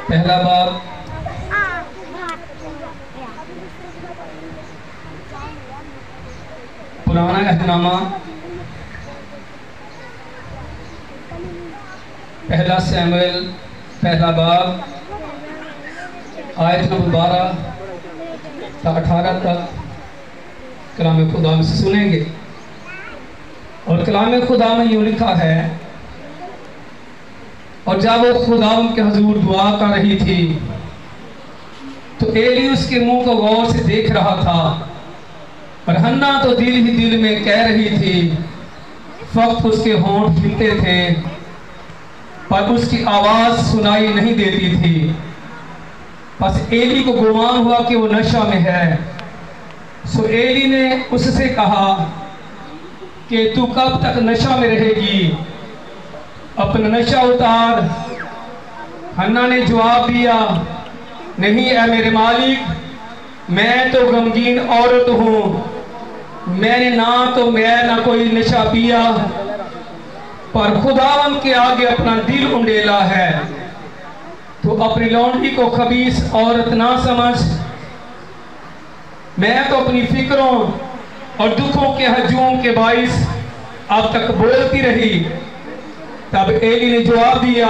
پہلا باب پرانا عہد نامہ پہلا سیموئیل پہلا باب آیت نمبر 12 تا 18 تک کلام خدا میں سے سنیں گے۔ اور کلام خدا میں یوں لکھا ہے، اور جب وہ خدا ان کے حضور دعا کر رہی تھی تو ایلی اس کے منہ کو غور سے دیکھ رہا تھا، اور حنا تو دل ہی دل میں کہہ رہی تھی، فقط اس کے ہونٹ ہلتے تھے پر اس کی آواز سنائی نہیں دیتی تھی۔ پس ایلی کو گمان ہوا کہ وہ نشہ میں ہے، سو ایلی نے اس سے کہا کہ تو کب تک نشہ میں رہے گی، اپنا نشہ اتار۔ حنا نے جواب دیا، نہیں اے میرے مالک، میں تو غمگین عورت ہوں، میں نے نہ کوئی نشہ پیا، پر خداوند کے آگے اپنا دل انڈیلا ہے۔ تو اپنی لونڈی کو خبیث عورت نہ سمجھ، میں تو اپنی فکروں اور دکھوں کے ہجوم کے باعث اب تک بولتی رہی۔ تب ایلی نے جواب دیا،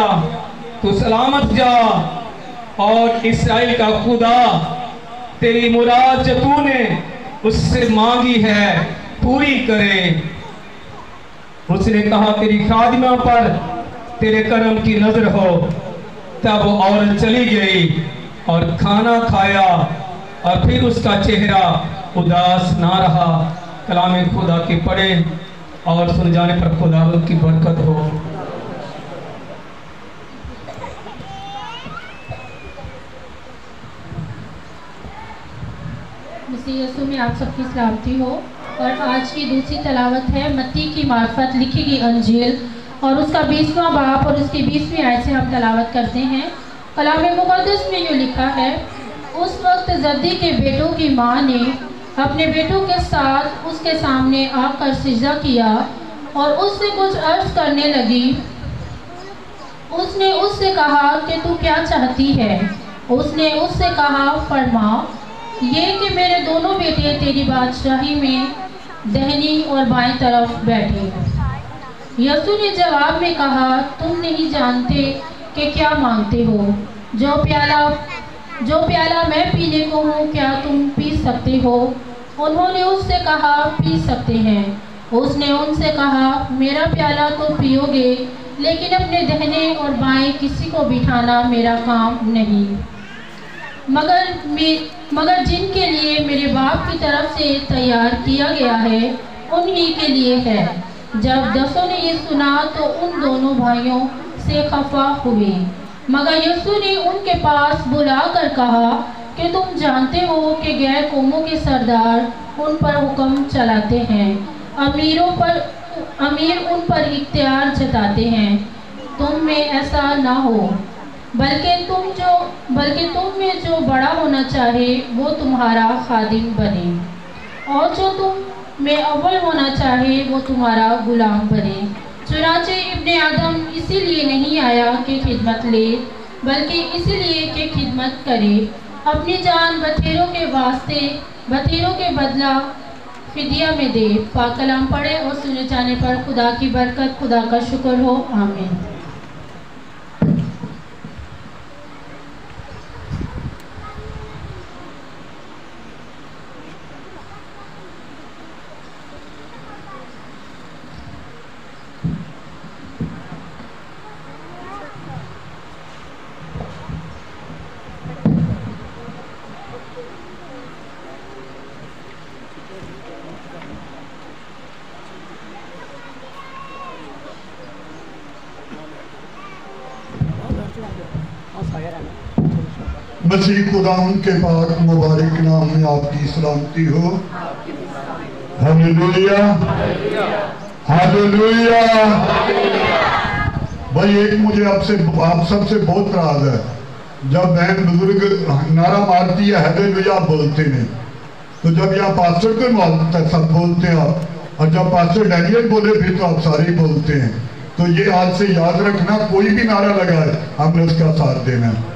تو سلامت جا، اور اسرائیل کا خدا تیری مراد جو تو نے اس سے مانگی ہے پوری کرے۔ اس نے کہا، تیری خادمہ پر تیرے کرم کی نظر ہو۔ تب وہ عورت چلی گئی اور کھانا کھایا، اور پھر اس کا چہرہ اداس نہ رہا۔ کلام خدا کے پڑھے اور سن جانے پر خدا کی برکت ہو۔ مسیح یسوع میں آپ سب کی سلامتی ہو۔ اور آج کی دوسری تلاوت ہے متی کی معرفت لکھی گئی انجیل، اور اس کا 20واں باب اور اس کی 20ویں آیت سے ہم تلاوت کرتے ہیں۔ کلام مقدس میں یوں لکھا ہے، اس وقت زبدی کے بیٹوں کی ماں نے اپنے بیٹوں کے ساتھ اس کے سامنے آ کر سجدہ کیا اور اس سے کچھ عرض کرنے لگی۔ اس نے اس سے کہا کہ تو کیا چاہتی ہے؟ اس نے اس سے کہا، فرما یہ کہ میرے دونوں بیٹے تیری بادشاہی میں دہنی اور بائیں طرف بیٹھے۔ یسوع نے جواب میں کہا، تم نہیں جانتے کہ کیا مانگتے ہو۔ جو پیالہ میں پینے کو ہوں کیا تم پی سکتے ہو؟ انہوں نے اس سے کہا، پی سکتے ہیں۔ اس نے ان سے کہا، میرا پیالہ تو پیو گے، لیکن اپنے دہنے اور بائیں کسی کو بٹھانا میرا کام نہیں، مگر جن کے لیے میرے باپ کی طرف سے تیار کیا گیا ہے انہی کے لیے ہے۔ جب 10 نے یہ سنا تو ان دونوں بھائیوں سے خفا ہوئے، مگر یسوع نے ان کے پاس بلا کر کہا کہ تم جانتے ہو کہ غیر قوموں کے سردار ان پر حکم چلاتے ہیں، امیر ان پر اختیار جتاتے ہیں۔ تم میں ایسا نہ ہو، بلکہ تم میں جو بڑا ہونا چاہے وہ تمہارا خادم بنے، اور جو تم میں اول ہونا چاہے وہ تمہارا غلام بنے۔ چنانچہ ابن آدم اسی لیے نہیں آیا کہ خدمت لے، بلکہ اسی لیے کہ خدمت کرے، اپنی جان بتھیروں کے بدلہ فدیہ میں دے۔ پاک کلام پڑھے اور سنے جانے پر خدا کی برکت، خدا کا شکر ہو، آمین۔ مسیح خدا ان کے پاک مبارک نام میں آپ کی سلامتی ہو۔ ہاللیلویہ ہاللیلویہ۔ بھائی ایک مجھے آپ سب سے بہت راز ہے، جب بہن بزرگ نعرہ مارتی ہے ہاللیلویہ بولتے ہیں، تو جب یہاں پاسٹر کے سب بولتے ہیں اور جب پاسٹر ڈینیل بولے پھر تو آپ سارے بولتے ہیں۔ تو یہ آج سے یاد رکھنا، کوئی بھی نعرہ لگائے ہم نے اس کا ساتھ دینا ہے۔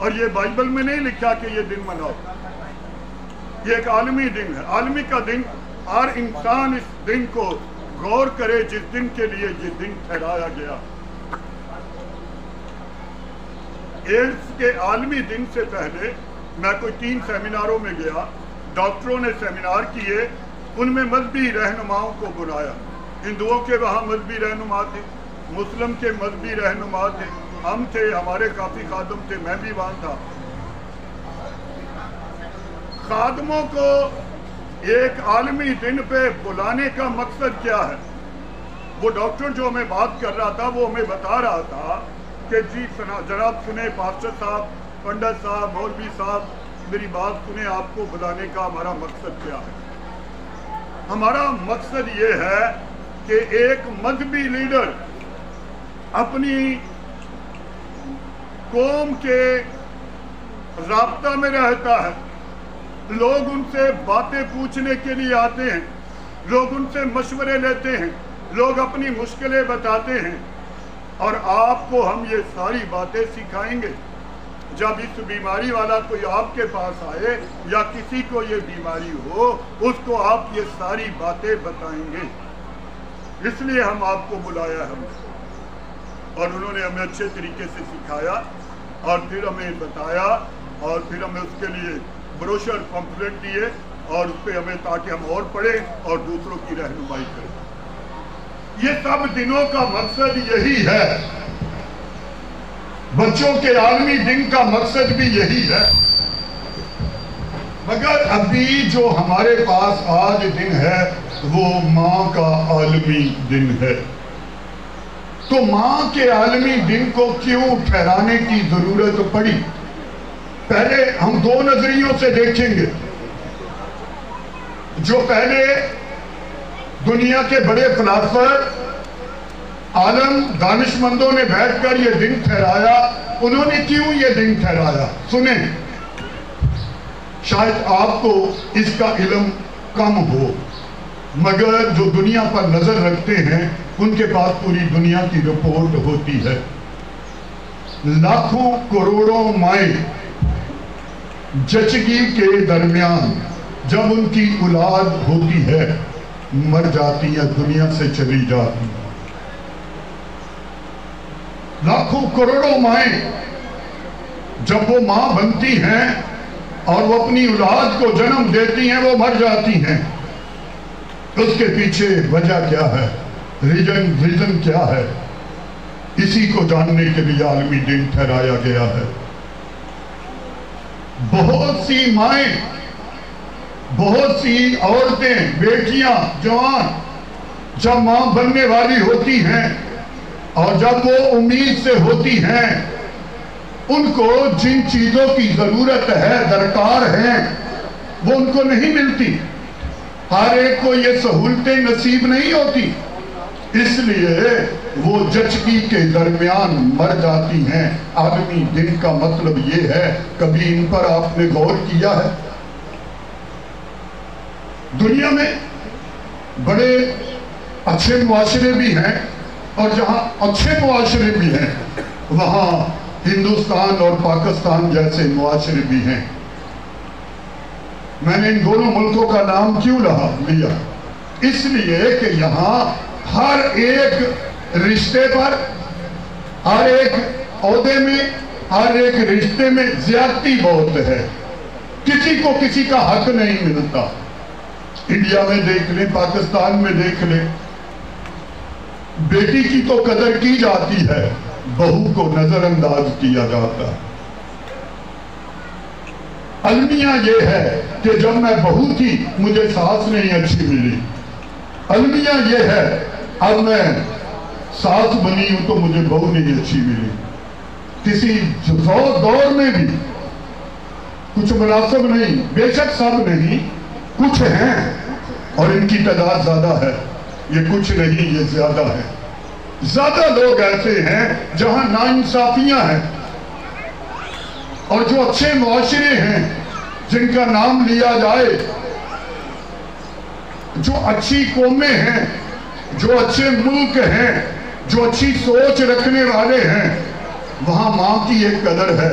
اور یہ بائبل میں نہیں لکھا کہ یہ دن مناؤ، یہ ایک عالمی دن ہے، عالمی کا دن. ہر انسان اس دن کو غور کرے جس دن کے لیے یہ دن ٹھہرایا گیا. ایڈز کے عالمی دن سے پہلے میں کوئی 3 سیمیناروں میں گیا، ڈاکٹروں نے سیمینار کیے، ان میں مذہبی رہنماؤں کو بلایا. ہندوؤں کے وہاں مذہبی رہنما تھے، مسلم کے مذہبی رہنما تھے، ہم تھے، ہمارے کافی خادم تھے، میں بھی وہاں تھا. خادموں کو ایک عالمی دن پہ بلانے کا مقصد کیا ہے؟ وہ ڈاکٹر جو ہمیں بات کر رہا تھا وہ ہمیں بتا رہا تھا کہ جی جناب سنیں، پاسٹر صاحب، پنڈت صاحب، مولوی صاحب، میری بات سنیں، آپ کو بلانے کا ہمارا مقصد کیا ہے؟ ہمارا مقصد یہ ہے کہ ایک مذہبی لیڈر اپنی قوم کے رابطہ میں رہتا ہے، لوگ ان سے باتیں پوچھنے کے لیے آتے ہیں، لوگ ان سے مشورے لیتے ہیں، لوگ اپنی مشکلیں بتاتے ہیں، اور آپ کو ہم یہ ساری باتیں سکھائیں گے. جب اس بیماری والا کوئی آپ کے پاس آئے یا کسی کو یہ بیماری ہو، اس کو آپ یہ ساری باتیں بتائیں گے. اس لیے ہم آپ کو بلایا ہے. اور انہوں نے ہمیں اچھے طریقے سے سکھایا اور پھر ہمیں بتایا اور پھر ہمیں اس کے لیے بروشر پمفلیٹ دیے اور اس پہ ہمیں تاکہ ہم اور پڑھیں اور دوسروں کی رہنمائی کریں. یہ سب دنوں کا مقصد یہی ہے. بچوں کے عالمی دن کا مقصد بھی یہی ہے. مگر ابھی جو ہمارے پاس آج دن ہے وہ ماں کا عالمی دن ہے. تو ماں کے عالمی دن کو کیوں ٹھہرانے کی ضرورت پڑی؟ پہلے ہم 2 نظریوں سے دیکھیں گے. جو پہلے دنیا کے بڑے فلاسفر، عالم، دانشمندوں نے بیٹھ کر یہ دن ٹھہرایا، انہوں نے کیوں یہ دن ٹھہرایا؟ سنیں، شاید آپ کو اس کا علم کم ہو، مگر جو دنیا پر نظر رکھتے ہیں ان کے پاس پوری دنیا کی رپورٹ ہوتی ہے. لاکھوں کروڑوں مائیں جچگی کے درمیان جب ان کی اولاد ہوتی ہے مر جاتی ہیں، دنیا سے چلی جاتی ہیں. لاکھوں کروڑوں مائیں جب وہ ماں بنتی ہیں اور وہ اپنی اولاد کو جنم دیتی ہیں وہ مر جاتی ہیں. اس کے پیچھے وجہ کیا ہے؟ ریزن کیا ہے؟ اسی کو جاننے کے لیے عالمی دن ٹھہرایا گیا ہے. بہت سی مائیں، بہت سی عورتیں، بیٹیاں، جوان جب ماں بننے والی ہوتی ہیں اور جب وہ امید سے ہوتی ہیں، ان کو جن چیزوں کی ضرورت ہے، درکار ہیں، وہ ان کو نہیں ملتی. ہر ایک کو یہ سہولتیں نصیب نہیں ہوتی، اس لیے وہ جچگی کے درمیان مر جاتی ہیں. عالمی دن کا مطلب یہ ہے. کبھی ان پر آپ نے غور کیا ہے؟ دنیا میں بڑے اچھے معاشرے بھی ہیں اور جہاں اچھے معاشرے بھی ہیں وہاں ہندوستان اور پاکستان جیسے معاشرے بھی ہیں. میں نے ان دونوں ملکوں کا نام کیوں لیا؟ اس لیے کہ یہاں ہر ایک رشتے پر، ہر ایک عہدے میں، ہر ایک رشتے میں زیادتی بہت ہے. کسی کو کسی کا حق نہیں ملتا. انڈیا میں دیکھ لیں، پاکستان میں دیکھ لیں، بیٹی کی تو قدر کی جاتی ہے، بہو کو نظر انداز کیا جاتا ہے. المیہ یہ ہے کہ جب میں بہو تھی مجھے ساس نہیں اچھی ملی. المیہ یہ ہے اب میں ساس بنی ہوں تو مجھے بہو نہیں اچھی ملی. کسی دور میں بھی کچھ مناسب نہیں. بے شک سب نہیں، کچھ ہیں اور ان کی تعداد زیادہ ہے. یہ کچھ نہیں، یہ زیادہ ہے. زیادہ لوگ ایسے ہیں جہاں ناانصافیاں ہیں، اور جو اچھے معاشرے ہیں جن کا نام لیا جائے، جو اچھی قومیں ہیں، جو اچھے ملک ہیں، جو اچھی سوچ رکھنے والے ہیں، وہاں ماں کی ایک قدر ہے،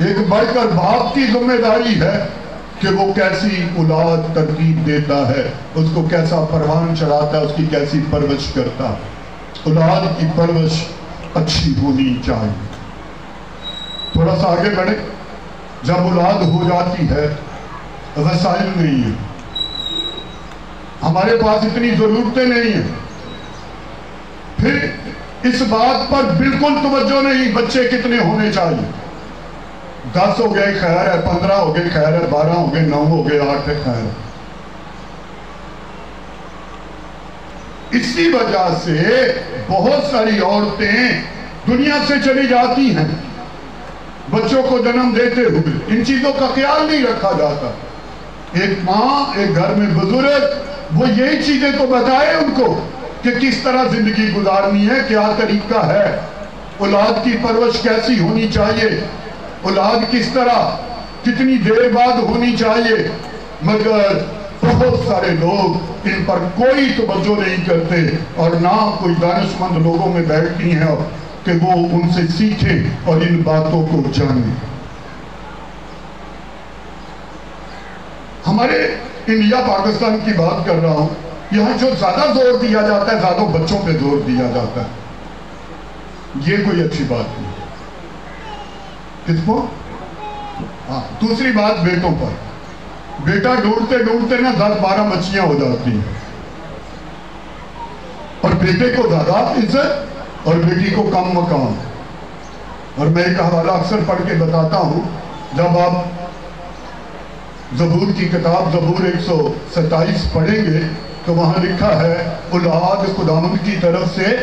ایک بڑھ کر باپ کی ذمہ داری ہے کہ وہ کیسی اولاد ترتیب دیتا ہے، اس کو کیسا پروان چڑھاتا ہے، اس کی کیسی پرورش کرتا ہے۔ اولاد کی پرورش اچھی ہونی چاہیے۔ تھوڑا سا آگے بڑھے، جب اولاد ہو جاتی ہے وسائل نہیں ہیں، ہمارے پاس اتنی ضرورتیں نہیں ہیں، پھر اس بات پر بالکل توجہ نہیں بچے کتنے ہونے چاہیے۔ 10 ہو گئے خیر ہے، 15 ہو گئے خیر ہے، 12 ہو گئے، 9 ہو گئے، 8 ہے خیر ہے۔ اسی وجہ سے بہت ساری عورتیں دنیا سے چلی جاتی ہیں بچوں کو جنم دیتے ہوئے، ان چیزوں کا خیال نہیں رکھا جاتا۔ ایک ماں، ایک گھر میں بزرگ، وہ یہی چیزیں تو بتائے ان کو کہ کس طرح زندگی گزارنی ہے، کیا طریقہ ہے، اولاد کی پرورش کیسی ہونی چاہیے، اولاد کس طرح کتنی دیر بعد ہونی چاہیے۔ مگر بہت سارے لوگ ان پر کوئی توجہ نہیں کرتے اور نہ کوئی دانشمند لوگوں میں بیٹھتی ہیں کہ وہ ان سے سیکھیں اور ان باتوں کو جانیں۔ ہمارے انڈیا پاکستان کی بات کر رہا ہوں، یہاں جو زیادہ زور دیا جاتا ہے، زیادہ بچوں پہ زور دیا جاتا ہے، یہ کوئی اچھی بات نہیں۔ کس کو؟ ہاں، دوسری بات بیٹوں پر، بیٹا ڈھونڈتے ڈھونڈتے نا 10-12 بچیاں ہو جاتی ہیں، اور بیٹے کو زیادہ عزت اور بیٹی کو کم مقام۔ اور میں ایک حوالہ اکثر پڑھ کے بتاتا ہوں، جب آپ زبور کی کتاب زبور 127 پڑھیں گے تو وہاں لکھا ہے اولاد خداوند کی طرف سے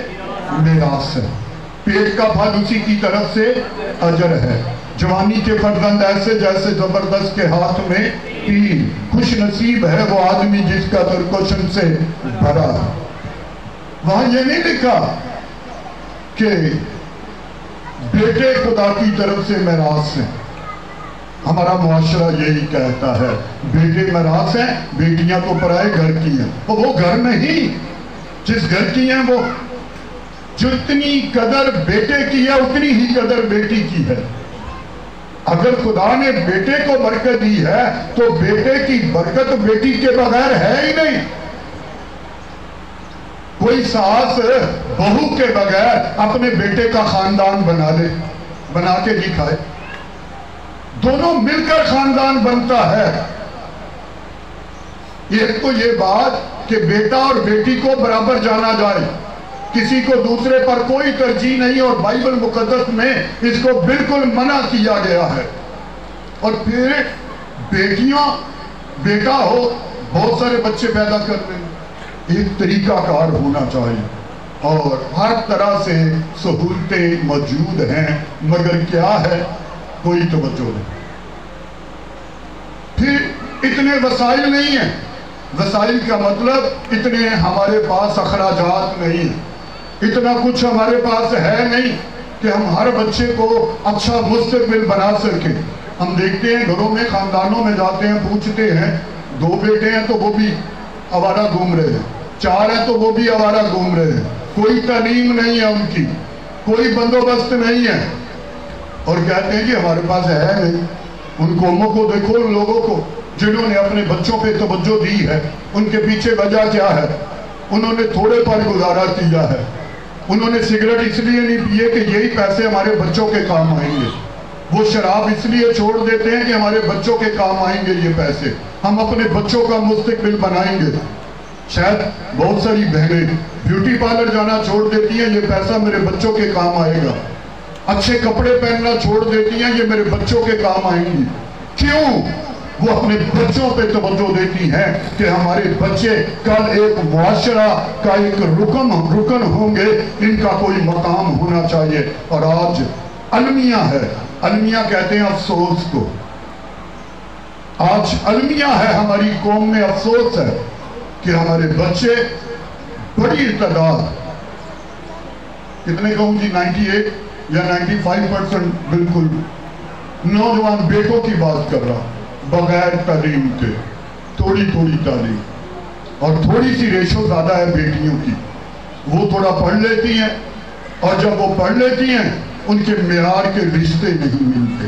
میراث ہے، پیٹ کا پھل اسی کی طرف سے اجر ہے، جوانی کے فرزند ایسے جیسے زبردست کے ہاتھ میں تیر، خوش نصیب ہے وہ آدمی جس کا درکشن سے بھرا ہے۔ وہاں یہ نہیں لکھا کہ بیٹے خدا کی طرف سے میراث ہیں۔ ہمارا معاشرہ یہی کہتا ہے بیٹے میراث ہیں، بیٹیاں تو پرائے گھر کی ہیں۔ وہ گھر نہیں، جس گھر کی ہیں وہ جتنی قدر بیٹے کی ہے اتنی ہی قدر بیٹی کی ہے۔ اگر خدا نے بیٹے کو برکت دی ہے تو بیٹے کی برکت بیٹی کے بغیر ہے ہی نہیں۔ کوئی ساس بہو کے بغیر اپنے بیٹے کا خاندان بنا کے دکھائے، دونوں مل کر خاندان بنتا ہے۔ ایک تو یہ بات کہ بیٹا اور بیٹی کو برابر جانا جائے، کسی کو دوسرے پر کوئی ترجیح نہیں، اور بائبل مقدس میں اس کو بالکل منع کیا گیا ہے۔ اور پھر بیٹا ہو، بہت سارے بچے پیدا کرتے ہیں، ایک طریقہ کار ہونا چاہیے، اور ہر طرح سے سہولتیں موجود ہیں، مگر کیا ہے، کوئی توجہ نہیں۔ پھر اتنے وسائل نہیں ہیں، وسائل کا مطلب اتنے ہمارے پاس اخراجات نہیں ہیں، اتنا کچھ ہمارے پاس ہے نہیں کہ ہم ہر بچے کو اچھا مستقبل بنا سکیں۔ ہم دیکھتے ہیں گھروں میں، خاندانوں میں جاتے ہیں، پوچھتے ہیں 2 بیٹے ہیں تو وہ بھی آوارہ گھوم رہے ہیں، 4 ہیں تو وہ بھی آوارہ گھوم رہے ہیں، کوئی تعلیم نہیں ہے ان کی، کوئی بندوبست نہیں ہے، اور کہتے ہیں کہ ہمارے پاس ہے نہیں۔ ان قوموں کو دیکھو، ان لوگوں کو جنہوں نے اپنے بچوں پہ توجہ دی ہے، ان کے پیچھے وجہ کیا ہے؟ انہوں نے تھوڑے پر گزارا کیا ہے، انہوں نے سگریٹ اس لیے نہیں پیے کہ یہی پیسے ہمارے بچوں کے کام آئیں گے، وہ شراب اس لیے چھوڑ دیتے ہیں کہ ہمارے بچوں کے کام آئیں گے یہ پیسے، ہم اپنے بچوں کا مستقبل بنائیں گے۔ شاید بہت ساری بہنیں بیوٹی پارلر جانا چھوڑ دیتی ہیں، یہ پیسہ میرے بچوں کے کام آئے گا، اچھے کپڑے پہننا چھوڑ دیتی ہیں، یہ میرے بچوں کے کام آئیں گی۔ کیوں؟ وہ اپنے بچوں پہ توجہ دیتی ہیں کہ ہمارے بچے کل ایک معاشرہ کا ایک رکن ہوں گے، ان کا کوئی مقام ہونا چاہیے۔ اور آج المیہ ہے، المیہ کہتے ہیں افسوس کو، آج المیہ ہے، ہماری قوم میں افسوس ہے کہ ہمارے بچے بڑی تعداد، کتنے کہوں جی، 98 یا 95% بالکل نوجوان بیٹوں کی بات کر رہا، بغیر تعلیم کے، تھوڑی تعلیم، اور تھوڑی سی ریشو زیادہ ہے بیٹیوں کی، وہ تھوڑا پڑھ لیتی ہیں، اور جب وہ پڑھ لیتی ہیں ان کے معیار کے رشتے نہیں ملتے،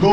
2